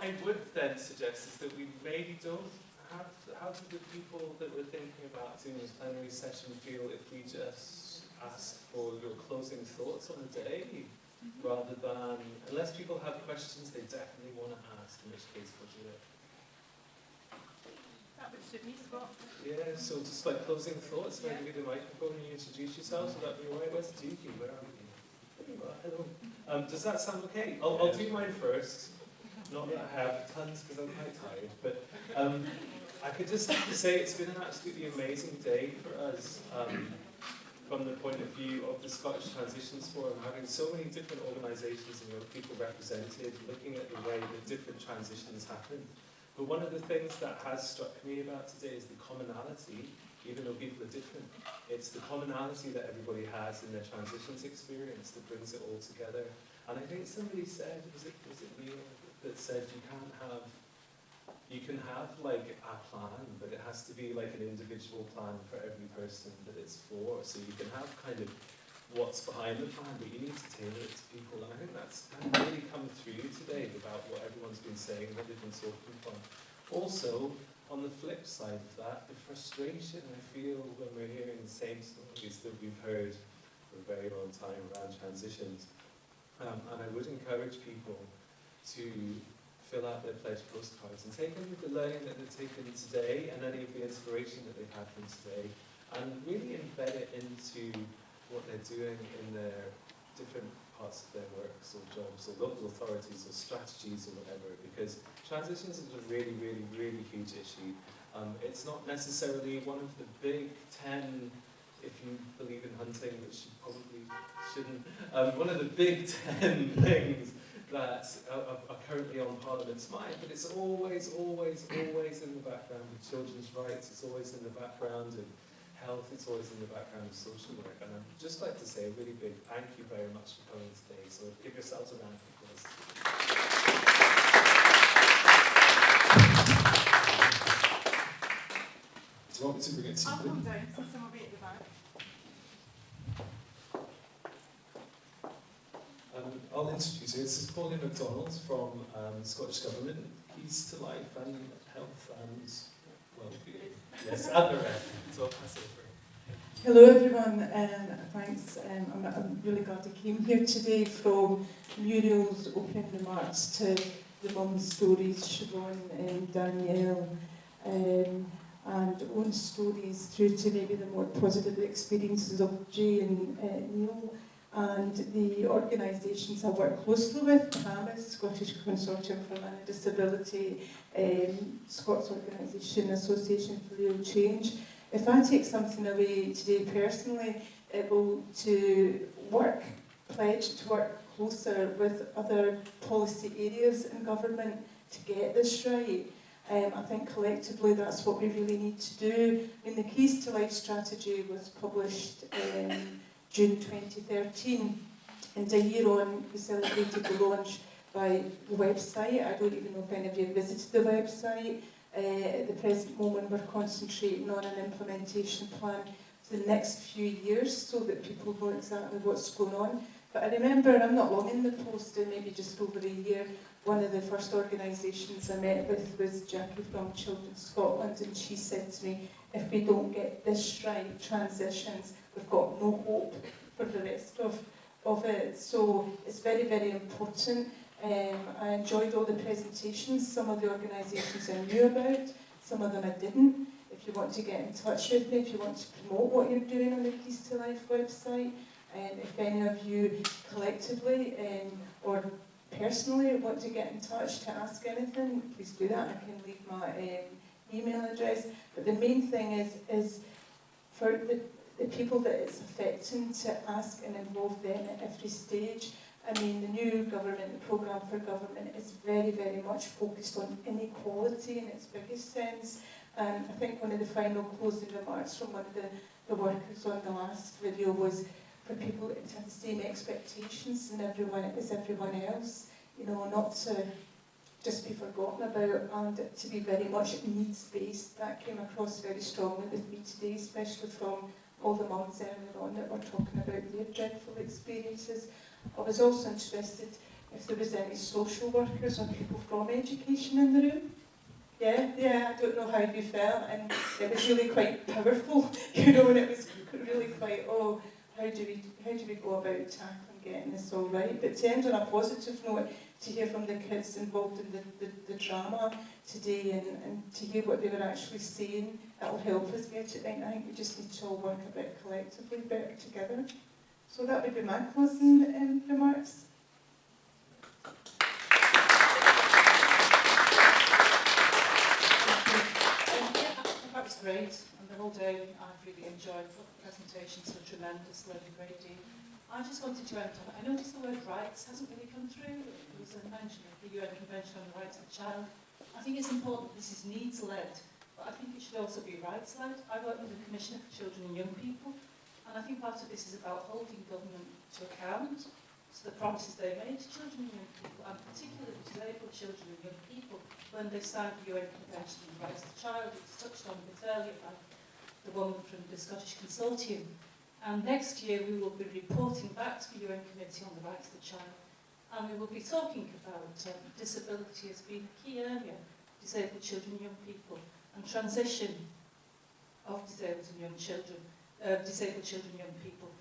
what I would then suggest is that we maybe don't have, how do the people that we're thinking about doing this plenary session feel if we just ask for your closing thoughts on the day, rather than, unless people have questions they definitely want to ask, in which case we'll do it. That would suit me, Scott. Yeah, so just like closing thoughts, if I give you the microphone and you introduce yourselves, would that be alright? Where's Dookie? Where are you? There you are, hello. Does that sound okay? I'll do mine first. Not that I have tons because I'm quite tired, but I could just say it's been an absolutely amazing day for us from the point of view of the Scottish Transitions Forum, having so many different organisations and young people represented, looking at the way that different transitions happen. But one of the things that has struck me about today is the commonality, even though people are different. It's the commonality that everybody has in their transitions experience that brings it all together. And I think somebody said, was it Neil, that said you can have like a plan, but it has to be like an individual plan for every person that it's for. So you can have kind of what's behind the plan, but you need to tailor it to people. And I think that's kind of really come through today about what everyone's been saying, what they've been talking about. Also, on the flip side of that, the frustration I feel when we're hearing the same stories that we've heard for a very long time around transitions. And I would encourage people to fill out their pledge postcards and take any of the learning that they've taken today and any of the inspiration that they've had from today and really embed it into what they're doing in their different parts of their works or jobs or local authorities or strategies or whatever, because transitions is a really, really, really huge issue. It's not necessarily one of the big 10, if you believe in hunting, which you probably shouldn't, one of the big 10 things that are currently on Parliament's mind, but it's always, always, always in the background of children's rights, it's always in the background of health, it's always in the background of social work. And I'd just like to say a really big thank you very much for coming today, so give yourselves a round of applause. Do you want me to bring it to you? I'll come down, so someone will be at the back. I'll introduce you. This is Pauline MacDonald from Scottish Government, Keys to Life and Health and Wellbeing. Yes, and the rest. So I'll pass it over. Hello everyone, thanks. I'm really glad I came here today, from Muriel's opening remarks to the mum's stories, Siobhan and Danielle, and own stories through to maybe the more positive experiences of Jay and Neil. And the organisations I work closely with, CAMIS, Scottish Consortium for Man with Disability, Scots Organisation, Association for Real Change. If I take something away today personally, it will pledge to work closer with other policy areas in government to get this right. I think collectively that's what we really need to do. I mean, the Keys to Life strategy was published in June 2013, and a year on we celebrated the launch by the website. I don't even know if any of you have visited the website. At the present moment we're concentrating on an implementation plan for the next few years so that people know exactly what's going on. But I remember, I'm not long in the post, maybe just over a year, one of the first organisations I met with was Jackie from Children's Scotland, and she said to me, if we don't get this right, transitions, we've got no hope for the rest of it. So it's very, very important. I enjoyed all the presentations. Some of the organisations I knew about, some of them I didn't. If you want to get in touch with me, if you want to promote what you're doing on the Keys to Life website, and if any of you collectively or personally want to get in touch to ask anything, please do that. I can leave my email address. But the main thing is for the people that it's affecting to ask and involve them at every stage. I mean, the new government, the programme for government, is very, very much focused on inequality in its biggest sense. And I think one of the final closing remarks from one of the workers on the last video was for people to have the same expectations as everyone else, you know, not to just be forgotten about, and to be very much needs-based. That came across very strongly with me today, especially from all the mums earlier on that were talking about their dreadful experiences. I was also interested if there was any social workers or people from education in the room. Yeah, I don't know how you felt, and it was really quite powerful, you know, and it was really quite, oh, how do we go about tackling getting this all right? But to end on a positive note, to hear from the kids involved in the drama today and to hear what they were actually saying, that'll help us get it right. I think we just need to all work a bit collectively better together. So that would be my closing remarks. That was great, and the whole day I've really enjoyed the presentations, were tremendous, learned a great deal. I just wanted to end on, I noticed the word rights hasn't really come through. There was a mention of the UN Convention on the Rights of the Child. I think it's important this is needs-led, but I think it should also be rights-led. I work with the Commissioner for Children and Young People, and I think part of this is about holding government to account to the promises they made to children and young people, and particularly disabled children and young people, when they signed the UN Convention on the Rights of the Child. It was touched on a bit earlier by the woman from the Scottish Consortium. And next year we will be reporting back to the UN Committee on the Rights of the Child, and we will be talking about disability as being a key area, disabled children and young people, and transition of disabled and young children, disabled children and young people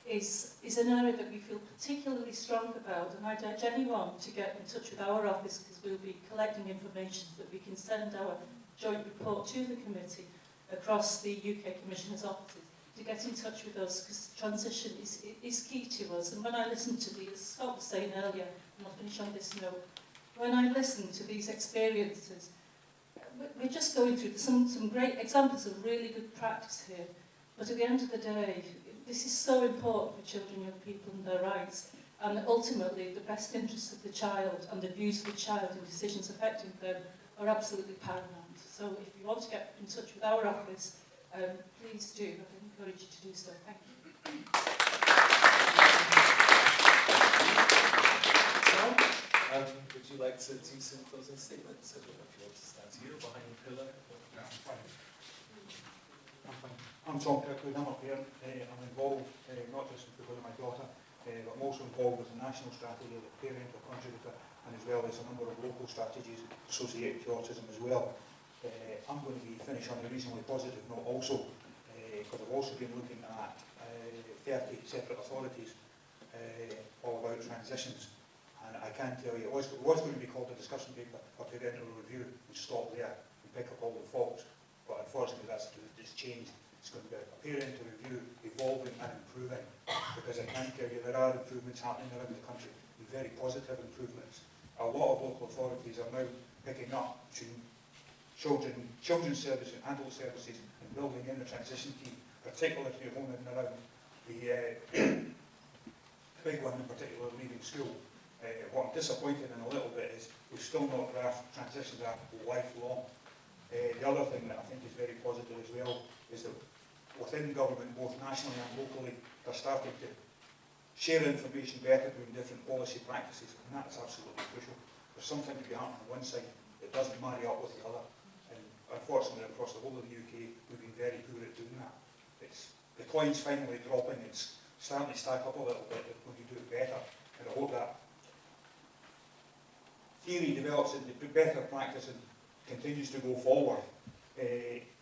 is an area that we feel particularly strong about, and I'd urge anyone to get in touch with our office, because we'll be collecting information so that we can send our joint report to the committee across the UK Commissioner's offices, to get in touch with us, because transition is key to us. And when I listen to these, as Scott was saying earlier, and I'll finish on this note, when I listen to these experiences, we're just going through some great examples of really good practice here, but at the end of the day, this is so important for children, young people and their rights, and ultimately the best interests of the child and the views of the child and decisions affecting them are absolutely paramount. So if you want to get in touch with our office, please do. I encourage you to do so. Thank you. Would you like to do some closing statements? I don't know if you want to stand here behind the pillar. Yeah, I'm fine. I'm Tom Kirkwood, I'm a parent. I'm involved, not just because of my daughter, but I'm also involved with the national strategy of the parental contributor, and as well as a number of local strategies associated with autism as well. I'm going to be finished on a reasonably positive note also, because I've also been looking at 30 separate authorities all about transitions. And I can tell you, it was going to be called a discussion paper or parental review and stop there and pick up all the faults. But unfortunately that's changed. It's going to be a parental review, evolving and improving. Because I can tell you there are improvements happening around the country, very positive improvements. A lot of local authorities are now picking up to children's services and adult services and building in the transition team, particularly if you're home and around the big one in particular, leaving school. What I'm disappointed in a little bit is we've still not grasped transitions are lifelong. The other thing that I think is very positive as well is that within government, both nationally and locally, they're starting to share information better between different policy practices, and that's absolutely crucial. There's something to be happening on one side that doesn't marry up with the other, and unfortunately across the whole of the UK, we've been very poor at doing that. The coin's finally dropping, it's starting to stack up a little bit when you do it better, and I hope that theory develops into better practice and continues to go forward.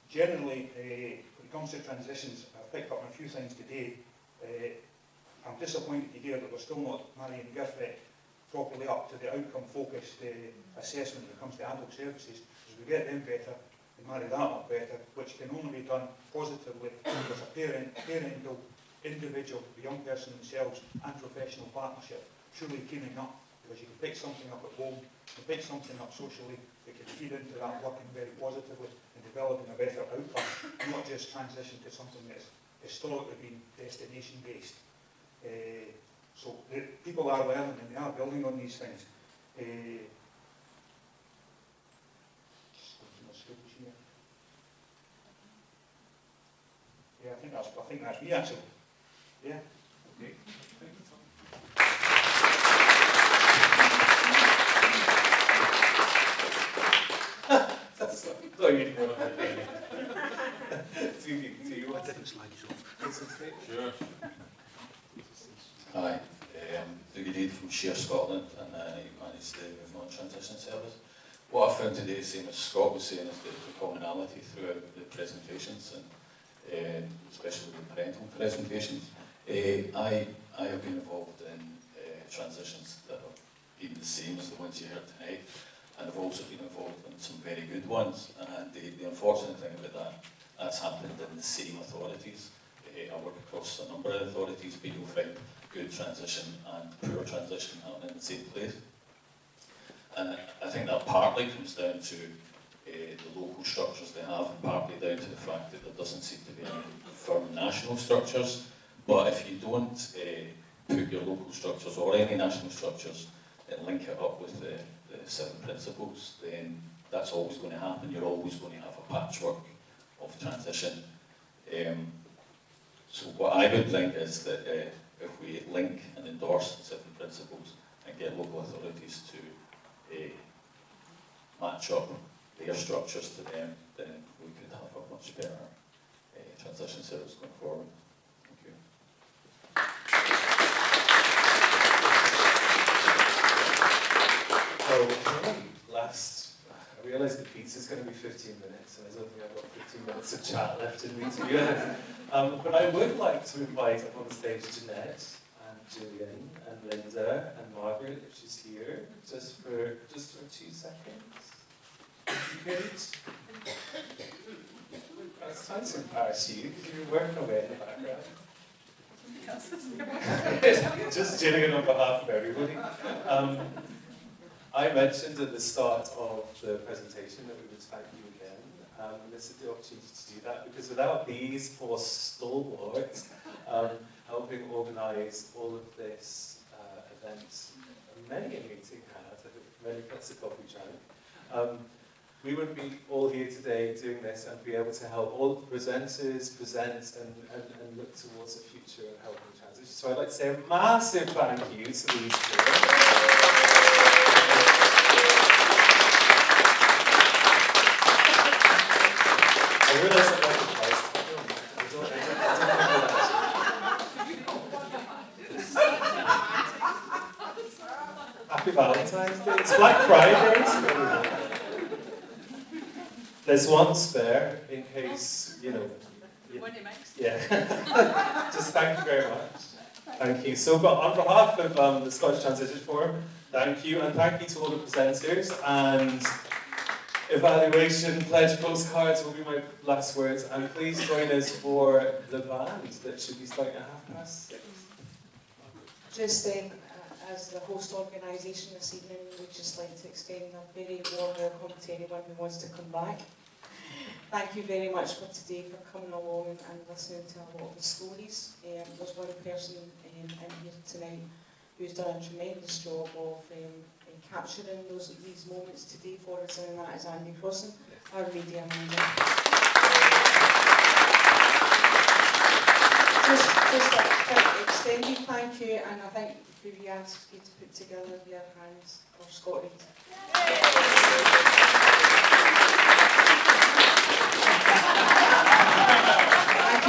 Generally, when it comes to transitions, I've picked up on a few things today. I'm disappointed to hear that we're still not marrying GIFREC properly up to the outcome-focused assessment when it comes to adult services. As we get them better, and marry that up better, which can only be done positively with a parental, individual, the young person themselves, and professional partnership, truly teaming up. Because you can pick something up at home, you can pick something up socially, that can feed into that working very positively and developing a better outcome, not just transition to something that's historically been destination-based. So people are learning and they are building on these things. Yeah, I think that's me actually. Yeah. Okay. Thank you, Tom. No, you didn't want to do you want to slide these off. say something? Sure. Hi. that you did from Share Scotland, and you managed the Movement on Transition Service. What I found today, same as Scott was saying, is the commonality throughout the presentations, and especially the parental presentations. I have been involved in transitions that have been the same as the ones you heard tonight, and I've also been involved in some very good ones. And the unfortunate thing about that, that's happened in the same authorities. I work across a number of authorities, but you'll find good transition and poor transition happening in the same place. And I think that partly comes down to the local structures they have, and partly down to the fact that there doesn't seem to be any firm national structures. But if you don't put your local structures or any national structures and link it up with the 7 principles, then that's always going to happen. You're always going to have a patchwork of transition. So what I would think is that if we link and endorse the 7 principles and get local authorities to match up their structures to them, then we could have a much better transition service going forward. Thank you. I realise the pizza's going to be 15 minutes, and I don't think I've got 15 minutes of chat left in me, to be honest. But I would like to invite up on the stage Jeanette, and Gillian, and Linda, and Margaret, if she's here, just for 2 seconds. Good. That's nice to embarrass you, because you've been working away in the background. Just Gillian on behalf of everybody. I mentioned at the start of the presentation that we would thank you again, and this is the opportunity to do that, because without these 4 stalwarts helping organise all of this event, many a meeting had, many cups of coffee drank, we wouldn't be all here today doing this and be able to help all of the presenters present and look towards the future and helping transition. So I'd like to say a massive thank you to these 4. I realise I'm not surprised. Happy Valentine's Day. It's Black Friday. There's one spare in case, you know. Yeah. Just thank you very much. Thank you. So, but on behalf of the Scottish Transition Forum, thank you, and thank you to all the presenters, and evaluation pledge postcards will be my last words, and please join us for the band that should be starting at 6:30. Just as the host organisation this evening, we'd just like to extend a very warm welcome to anyone who wants to come back. Thank you very much for today, for coming along and listening to a lot of the stories. There's one person in here tonight who's done a tremendous job of capturing these moments today for us, and that is Andy Crossan, our media manager. Just a quick extended thank you, and I think we asked you to put together your hands for Scotland.